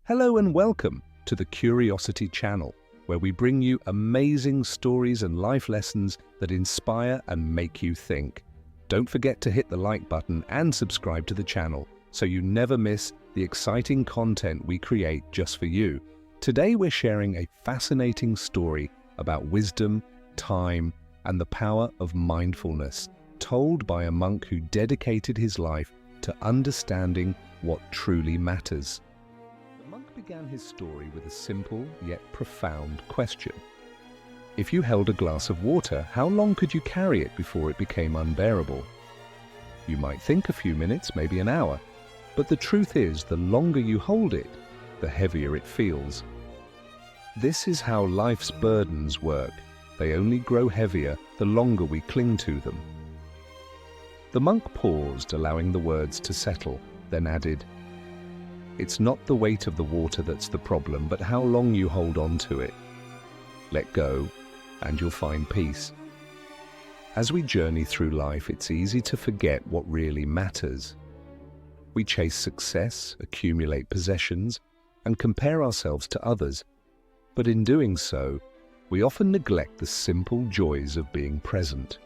Hello and welcome to the Curiosity channel, where we bring you amazing stories and life lessons that inspire and make you think. Don't forget to hit the like button and subscribe to the channel so you never miss the exciting content we create just for you. Today we're sharing a fascinating story about wisdom, time, and the power of mindfulness, told by a monk who dedicated his life to understanding what truly matters. The monk began his story with a simple yet profound question. If you held a glass of water, how long could you carry it before it became unbearable? You might think a few minutes, maybe an hour, but the truth is, the longer you hold it, the heavier it feels. This is how life's burdens work. They only grow heavier the longer we cling to them. The monk paused, allowing the words to settle, then added, "It's not the weight of the water that's the problem, but how long you hold on to it. Let go, and you'll find peace." As we journey through life, it's easy to forget what really matters. We chase success, accumulate possessions, and compare ourselves to others. But in doing so, we often neglect the simple joys of being present.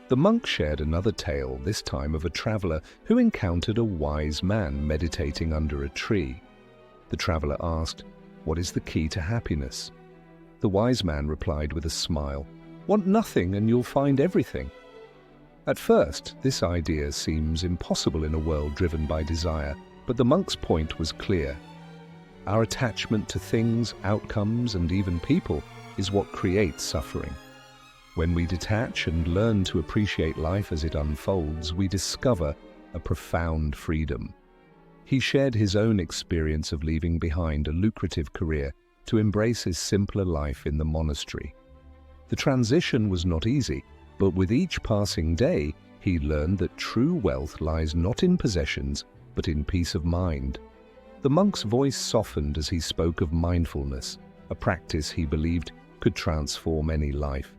The monk shared another tale, this time of a traveler who encountered a wise man meditating under a tree. The traveler asked, "What is the key to happiness?" The wise man replied with a smile, "Want nothing and you'll find everything." At first, this idea seems impossible in a world driven by desire, but the monk's point was clear. Our attachment to things, outcomes, and even people is what creates suffering. When we detach and learn to appreciate life as it unfolds, we discover a profound freedom. He shared his own experience of leaving behind a lucrative career to embrace his simpler life in the monastery. The transition was not easy, but with each passing day, he learned that true wealth lies not in possessions, but in peace of mind. The monk's voice softened as he spoke of mindfulness, a practice he believed could transform any life.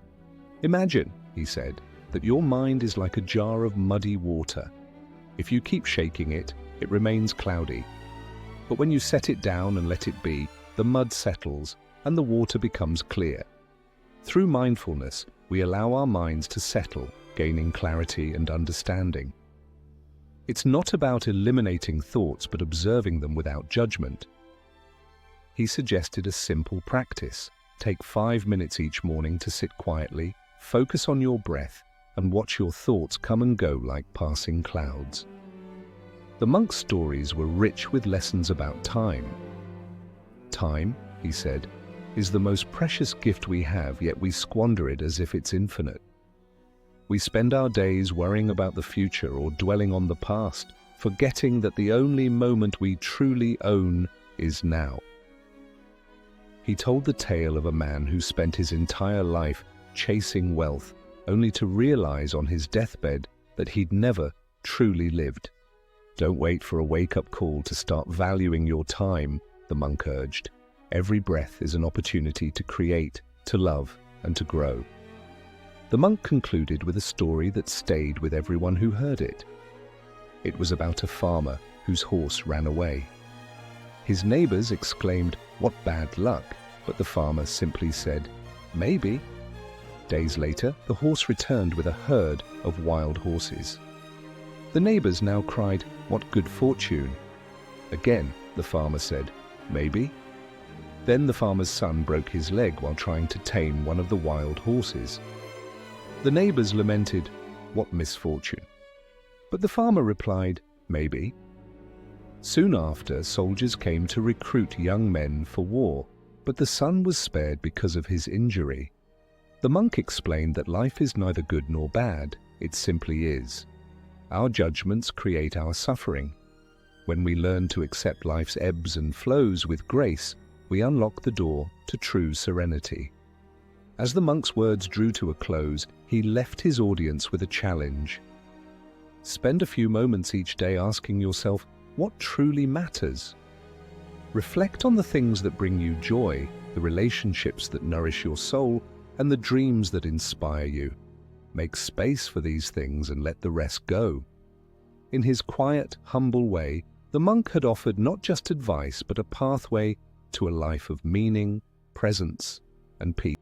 "Imagine," he said, "that your mind is like a jar of muddy water. If you keep shaking it, it remains cloudy. But when you set it down and let it be, the mud settles and the water becomes clear. Through mindfulness, we allow our minds to settle, gaining clarity and understanding. It's not about eliminating thoughts, but observing them without judgment." He suggested a simple practice. Take 5 minutes each morning to sit quietly, focus on your breath, and watch your thoughts come and go like passing clouds. The monk's stories were rich with lessons about time. "Time," he said, "is the most precious gift we have, yet we squander it as if it's infinite. We spend our days worrying about the future or dwelling on the past, forgetting that the only moment we truly own is now." He told the tale of a man who spent his entire life chasing wealth, only to realize on his deathbed that he'd never truly lived. "Don't wait for a wake-up call to start valuing your time," the monk urged. "Every breath is an opportunity to create, to love, and to grow." The monk concluded with a story that stayed with everyone who heard it. It was about a farmer whose horse ran away. His neighbors exclaimed, "What bad luck," but the farmer simply said, "Maybe." Days later, the horse returned with a herd of wild horses. The neighbors now cried, "What good fortune." Again, the farmer said, "Maybe." Then the farmer's son broke his leg while trying to tame one of the wild horses. The neighbors lamented, "What misfortune." But the farmer replied, "Maybe." Soon after, soldiers came to recruit young men for war, but the son was spared because of his injury. The monk explained that life is neither good nor bad, it simply is. Our judgments create our suffering. When we learn to accept life's ebbs and flows with grace, we unlock the door to true serenity. As the monk's words drew to a close, he left his audience with a challenge. Spend a few moments each day asking yourself, what truly matters? Reflect on the things that bring you joy, the relationships that nourish your soul, and the dreams that inspire you. Make space for these things and let the rest go. In his quiet, humble way, The monk had offered not just advice, but a pathway to a life of meaning, presence, and peace.